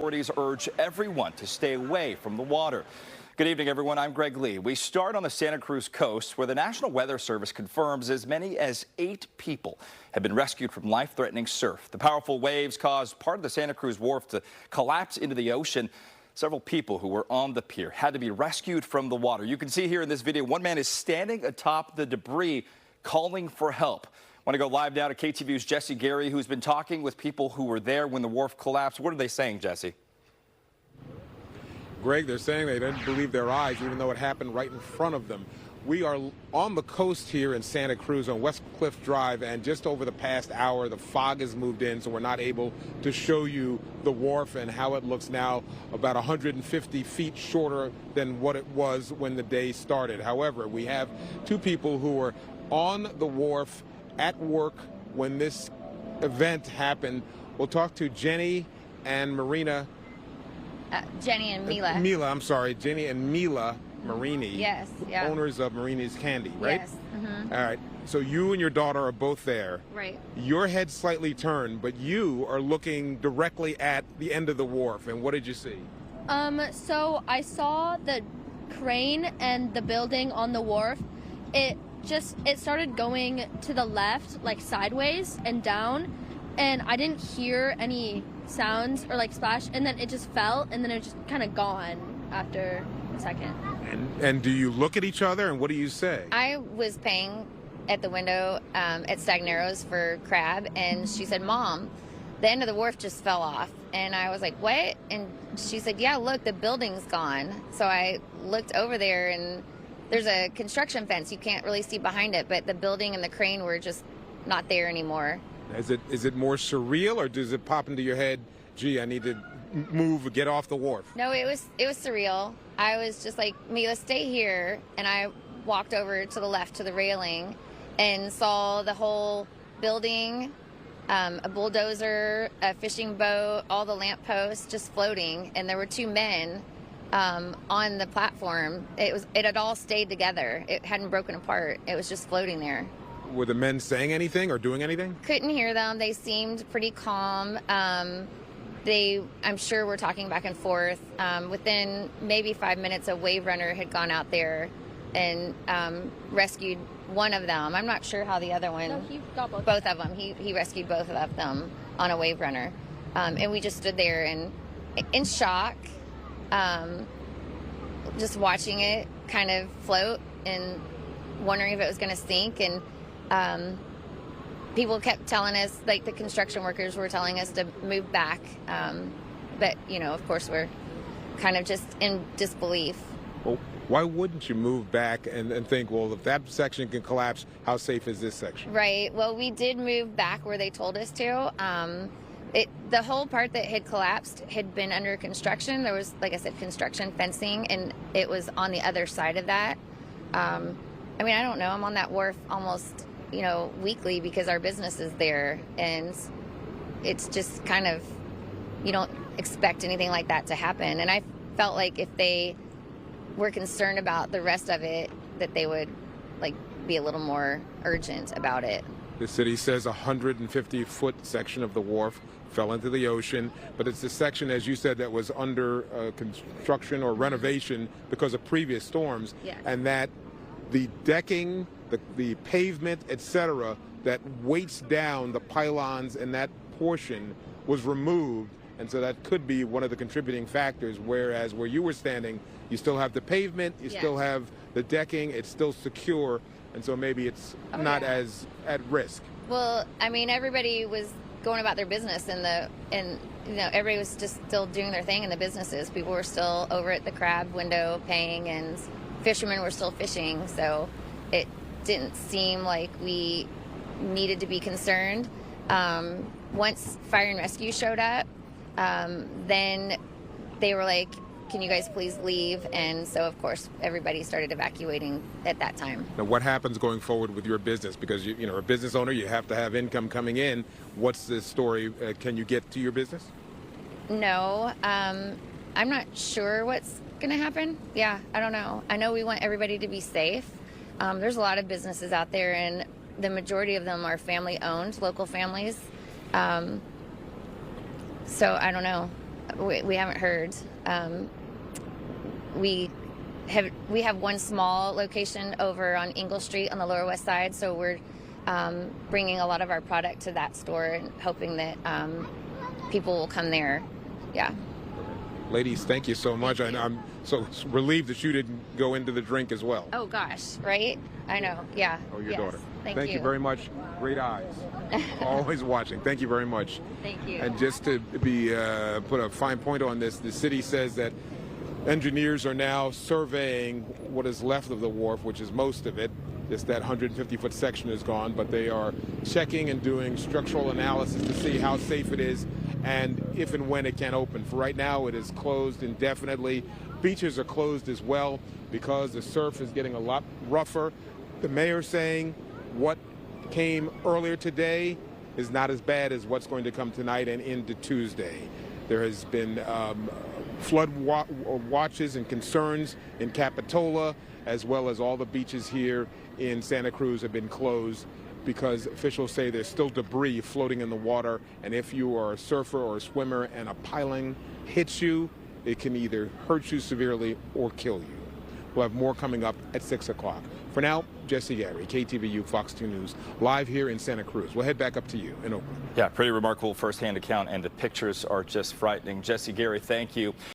Authorities urge everyone to stay away from the water. Good evening, everyone. I'm Greg Lee. We start on the Santa Cruz coast, where the National Weather Service confirms as many as 8 people have been rescued from life-threatening surf. The powerful waves caused part of the Santa Cruz Wharf to collapse into the ocean. Several people who were on the pier had to be rescued from the water. You can see here in this video, one man is standing atop the debris calling for help. I want to go live now to KTVU's Jesse Gary, who's been talking with people who were there when the wharf collapsed. What are they saying, Jesse? Greg, they're saying they didn't believe their eyes, even though it happened right in front of them. We are on the coast here in Santa Cruz on West Cliff Drive, and just over the past hour, the fog has moved in, so we're not able to show you the wharf and how it looks now, about 150 feet shorter than what it was when the day started. However, we have 2 people who were on the wharf at work when this event happened. We'll talk to Jenny and Marina. Jenny and Mila. I'm sorry, Jenny and Mila Marini. Yes, yeah. Owners of Marini's Candy, right? Yes. Mm-hmm. All right. So you and your daughter are both there. Right. Your head slightly turned, but you are looking directly at the end of the wharf. And what did you see? So I saw the crane and the building on the wharf. It started going to the left, like sideways and down, and I didn't hear any sounds or like splash, and then it just fell, and then it just kind of gone after a second. And do you look at each other, and what do you say? I was paying at the window at Stagnero's for crab, and she said, "Mom, the end of the wharf just fell off." And I was like, "What?" And she said, "Yeah, look, the building's gone." So I looked over there, and there's a construction fence. You can't really see behind it, but the building and the crane were just not there anymore. Is it more surreal, or does it pop into your head, gee, I need to move, get off the wharf? No, it was surreal. I was just like, Mila, stay here. And I walked over to the left to the railing and saw the whole building, a bulldozer, a fishing boat, all the lampposts just floating. And there were 2 men on the platform. It had all stayed together. It hadn't broken apart. It was just floating there. Were the men saying anything or doing anything? Couldn't hear them. They seemed pretty calm. I'm sure, were talking back and forth. Within maybe 5 minutes, a wave runner had gone out there and rescued one of them. I'm not sure how the other one. No, he got both of them. He rescued both of them on a wave runner, and we just stood there in shock, just watching it kind of float and wondering if it was going to sink. And people kept telling us, like the construction workers were telling us to move back. But, of course, we're kind of just in disbelief. Well, why wouldn't you move back and think, well, if that section can collapse, how safe is this section? Right. Well, we did move back where they told us to. The whole part that had collapsed had been under construction. There was, like I said, construction fencing, and it was on the other side of that. I don't know. I'm on that wharf almost, weekly because our business is there, and it's just kind of, you don't expect anything like that to happen. And I felt like if they were concerned about the rest of it, that they would be a little more urgent about it. The city says a 150-foot section of the wharf fell into the ocean, but it's the section, as you said, that was under construction or renovation because of previous storms. Yes. And that the decking, the pavement, etc., that weights down the pylons and that portion was removed, and so that could be one of the contributing factors, whereas where you were standing, you still have the pavement, you still have the decking, it's still secure, and so maybe it's not as at risk. Well, everybody was going about their business, and everybody was just still doing their thing in the businesses. People were still over at the crab window paying, and fishermen were still fishing, so it didn't seem like we needed to be concerned. Once fire and rescue showed up, then they were like, "Can you guys please leave?" And so, of course, everybody started evacuating at that time. Now, what happens going forward with your business? Because you're a business owner, you have to have income coming in. What's the story? Can you get to your business? No, I'm not sure what's going to happen. Yeah, I don't know. I know we want everybody to be safe. There's a lot of businesses out there, and the majority of them are family-owned, local families. So I don't know. We haven't heard. We have one small location over on Ingle Street on the Lower West Side, so we're bringing a lot of our product to that store and hoping that people will come there. Yeah. Ladies, thank you so much. I'm so relieved that you didn't go into the drink as well. Oh gosh, right? I know. Yeah. Oh, your yes. daughter. Thank you very much. Great eyes. Always watching. Thank you very much. Thank you. And just to be put a fine point on this, the city says that engineers are now surveying what is left of the wharf, which is most of it. Just that 150-foot section is gone, but they are checking and doing structural analysis to see how safe it is and if and when it can open. For right now, it is closed indefinitely. Beaches are closed as well because the surf is getting a lot rougher. The mayor saying what came earlier today is not as bad as what's going to come tonight and into Tuesday. There has been flood watches and concerns in Capitola, as well as all the beaches here in Santa Cruz have been closed because officials say there's still debris floating in the water, and if you are a surfer or a swimmer and a piling hits you, it can either hurt you severely or kill you. We'll have more coming up at 6 o'clock. For now, Jesse Gary, KTVU Fox 2 News, live here in Santa Cruz. We'll head back up to you in Oakland. Yeah, pretty remarkable firsthand account, and the pictures are just frightening. Jesse Gary, thank you.